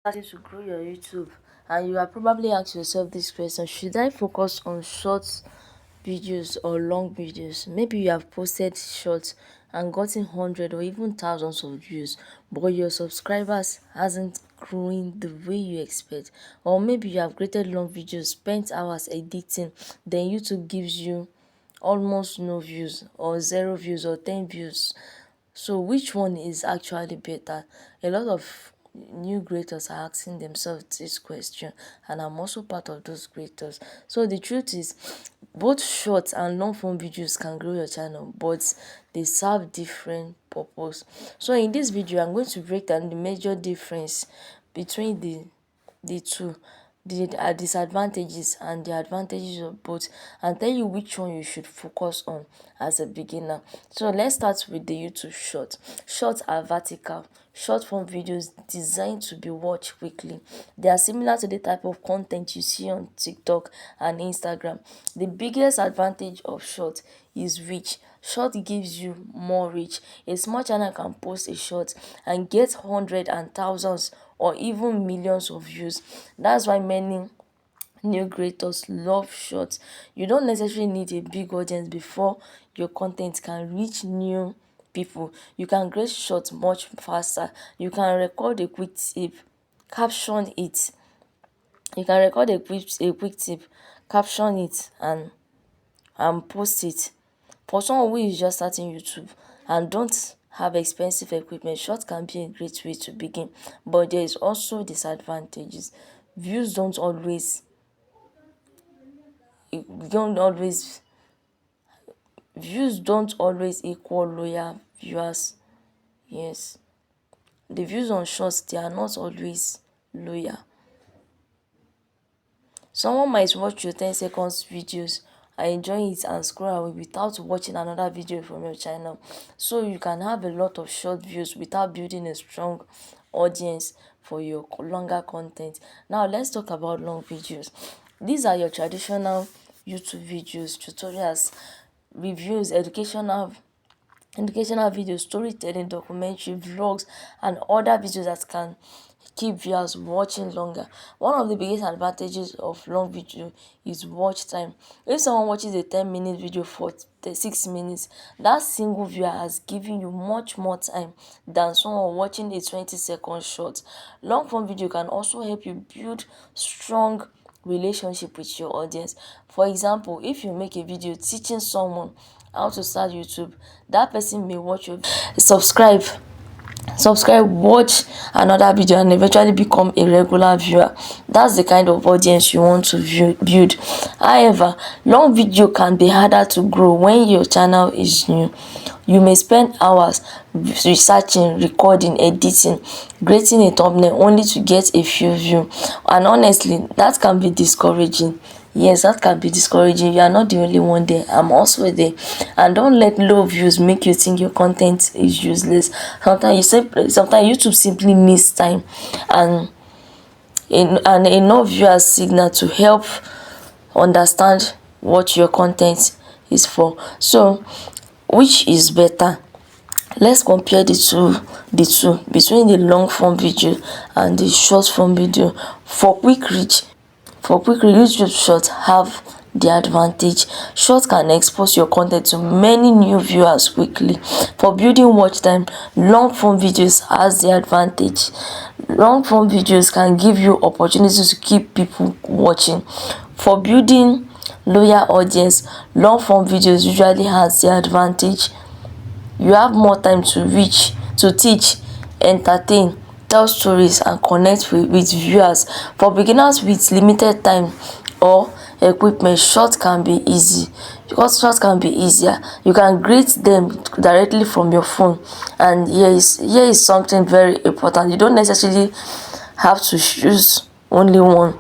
Starting to grow your YouTube, and you are probably asked yourself this question: should I focus on short videos or long videos? Maybe you have posted short and gotten 100 or even thousands of views, but your subscribers hasn't growing the way you expect. Or maybe you have created long videos, spent hours editing, then YouTube gives you almost no views or 0 views or 10 views. So which one is actually better? A lot of new creators are asking themselves this question, and I'm also part of those creators. So the truth is, both short and long form videos can grow your channel, but they serve different purpose. So in this video, I'm going to break down the major difference between the two, the disadvantages and the advantages of both, and tell you which one you should focus on as a beginner. So let's start with the YouTube short. Shorts are vertical, short form videos designed to be watched quickly. They are similar to the type of content you see on TikTok and Instagram. The biggest advantage of short is reach. Short gives you more reach. A small channel can post a short and get hundreds and thousands or even millions of views. That's why many new creators love shorts. You don't necessarily need a big audience before your content can reach new people. You can create shorts much faster. You can record a quick tip, caption it. You can record a quick tip, caption it, and post it. For someone who is just starting YouTube and don't have expensive equipment, short can be a great way to begin, but there is also disadvantages. Views don't always don't always Views don't always equal loyal viewers. Yes, the views on shorts, they are not always loyal. Someone might watch your 10 seconds videos and enjoy it and scroll away without watching another video from your channel. So you can have a lot of short views without building a strong audience for your longer content. Now let's talk about long videos. These are your traditional YouTube videos, tutorials, reviews, educational videos, storytelling, documentary, vlogs, and other videos that can keep viewers watching longer. One of the biggest advantages of long video is watch time. If someone watches a 10-minute video for 6 minutes, that single viewer has given you much more time than someone watching a 20-second short. Long form video can also help you build strong relationship with your audience. For example, if you make a video teaching someone how to start YouTube, that person may watch your subscribe, watch another video, and eventually become a regular viewer. That's the kind of audience you want to build. However, long video can be harder to grow when your channel is new. You may spend hours researching, recording, editing, creating a thumbnail only to get a few views, and honestly, that can be discouraging. Yes, that can be discouraging. You are not the only one there. I'm also there. And don't let low views make you think your content is useless. Sometimes YouTube simply needs time and enough viewers signal to help understand what your content is for. So which is better? Let's compare the two between the long form video and the short form video. For quick reach, YouTube Short have the advantage. Short can expose your content to many new viewers quickly. For building watch time, long form videos has the advantage. Long form videos can give you opportunities to keep people watching. For building loyal audience, long form videos usually has the advantage. You have more time to teach, entertain, tell stories, and connect with viewers. For beginners with limited time or equipment, short can be easy because short can be easier. You can greet them directly from your phone. And here is something very important: you don't necessarily have to choose only one.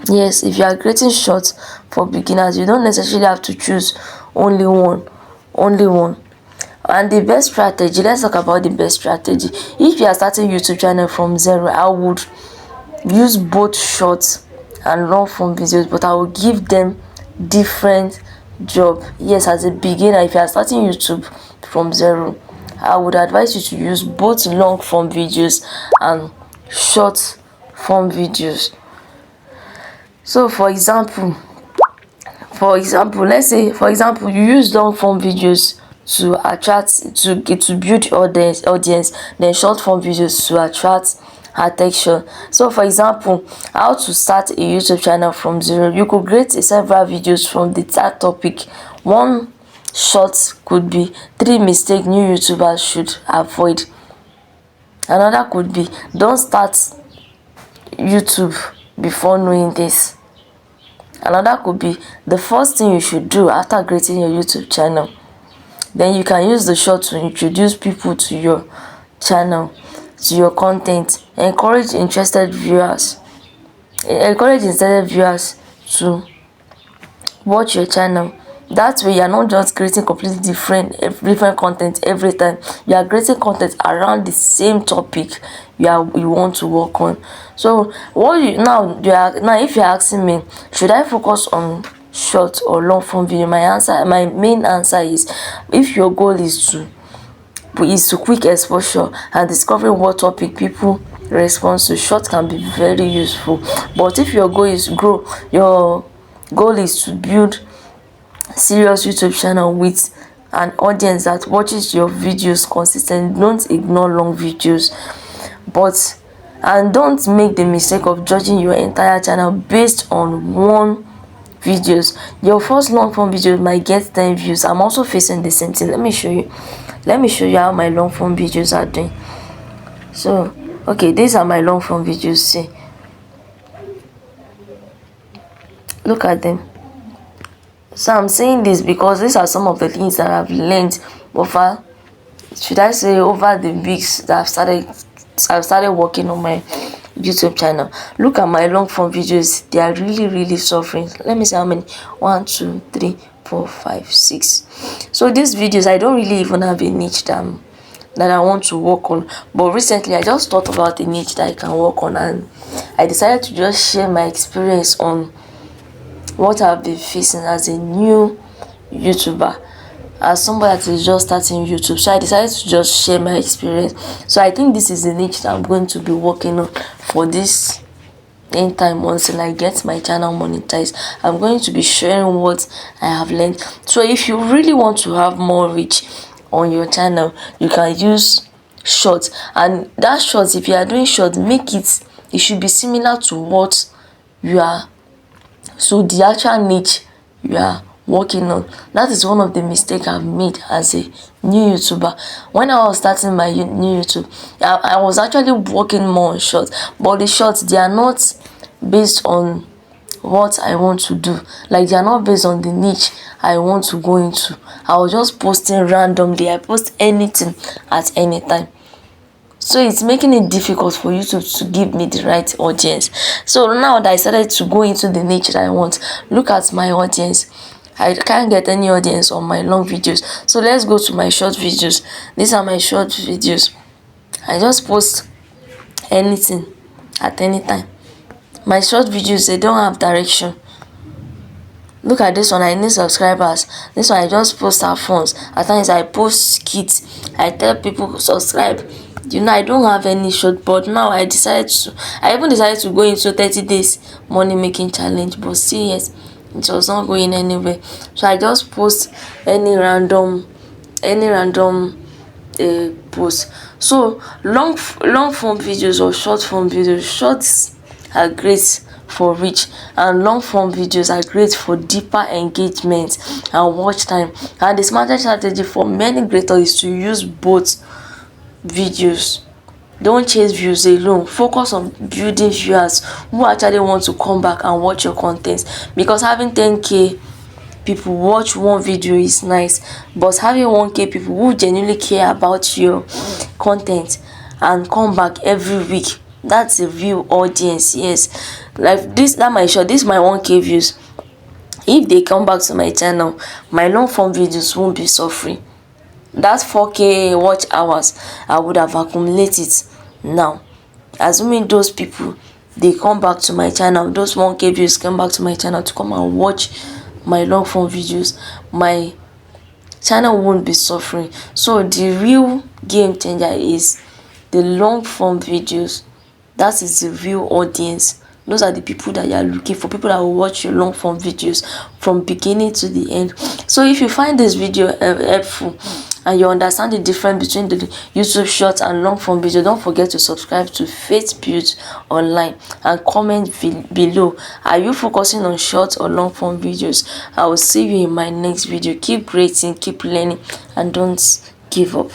Yes, if you are creating short for beginners, you don't necessarily have to choose only one. And the best strategy, let's talk about the best strategy. If you are starting YouTube channel from zero, I would use both short and long form videos, but I will give them different job. Yes, as a beginner, if you are starting YouTube from zero, I would advise you to use both long form videos and short form videos. So for example, let's say for example you use long form videos to attract to build audience, then short form videos to attract attention. So for example, how to start a YouTube channel from zero. You could create several videos from the third topic. One short could be 3 mistakes new YouTubers should avoid. Another could be don't start YouTube before knowing this. Another could be the first thing you should do after creating your YouTube channel. Then you can use the short to introduce people to your channel, to your content. Encourage interested viewers to watch your channel. That way you are not just creating completely different content every time. You are creating content around the same topic you want to work on. So if you're asking me, should I focus on short or long form video, my main answer is, if your goal is to quick exposure and discovering what topic people respond to, short can be very useful. But if your goal is to build serious YouTube channel with an audience that watches your videos consistently, don't ignore long videos. And don't make the mistake of judging your entire channel based on one videos. Your first long form video might get 10 views. I'm also facing the same thing. Let me show you how my long form videos are doing. So okay, these are my long form videos. See, look at them. So I'm saying this because these are some of the things that I've learned over the weeks that I've started working on my YouTube channel. Look at my long form videos. They are really suffering. Let me see how many. 1 2 3 4 5 6. So these videos, I don't really even have a niche that I want to work on, but recently I just thought about a niche that I can work on, and I decided to just share my experience on what I've been facing as a new YouTuber, as somebody that is just starting YouTube. So I decided to just share my experience. So I think this is the niche that I'm going to be working on for this end time. Until I get my channel monetized, I'm going to be sharing what I have learned. So if you really want to have more reach on your channel, you can use short. And that short, if you are doing short, it should be similar to what you are, so the actual niche you are working on. That is one of the mistakes I've made as a new YouTuber. When I was starting my new YouTube, I was actually working more on shorts, but the shorts, they are not based on what I want to do. Like, they are not based on the niche I want to go into. I was just posting randomly. I post anything at any time. So it's making it difficult for YouTube to give me the right audience. So now that I started to go into the niche that I want, look at my audience. I can't get any audience on my long videos. So let's go to my short videos. These are my short videos. I just post anything at any time. My short videos, they don't have direction. Look at this one. I need subscribers. This one, I just post our phones. At times I post skits. I tell people subscribe. I don't have any short, but now I even decided to go into 30 days money making challenge, but still yes, it was not going anywhere. So I just post any random post. So long form videos or short form videos, shorts are great for reach, and long form videos are great for deeper engagement and watch time. And the smartest strategy for many creators is to use both videos. Don't chase views alone. Focus on building viewers who actually want to come back and watch your content, because having 10k people watch one video is nice, but having 1k people who genuinely care about your content and come back every week, that's a real audience. Yes, like this my 1k views. If they come back to my channel, my long form videos won't be suffering. That 4k watch hours I would have accumulated now. Assuming those people, they come back to my channel, those 1k views come back to my channel to come and watch my long form videos, my channel won't be suffering. So the real game changer is the long form videos. That is the real audience. Those are the people that you are looking for, people that will watch your long form videos from beginning to the end. So if you find this video helpful and you understand the difference between the YouTube short and long form video, don't forget to subscribe to Faith Built Online and comment below. Are you focusing on short or long form videos? I will see you in my next video. Keep creating, keep learning, and don't give up.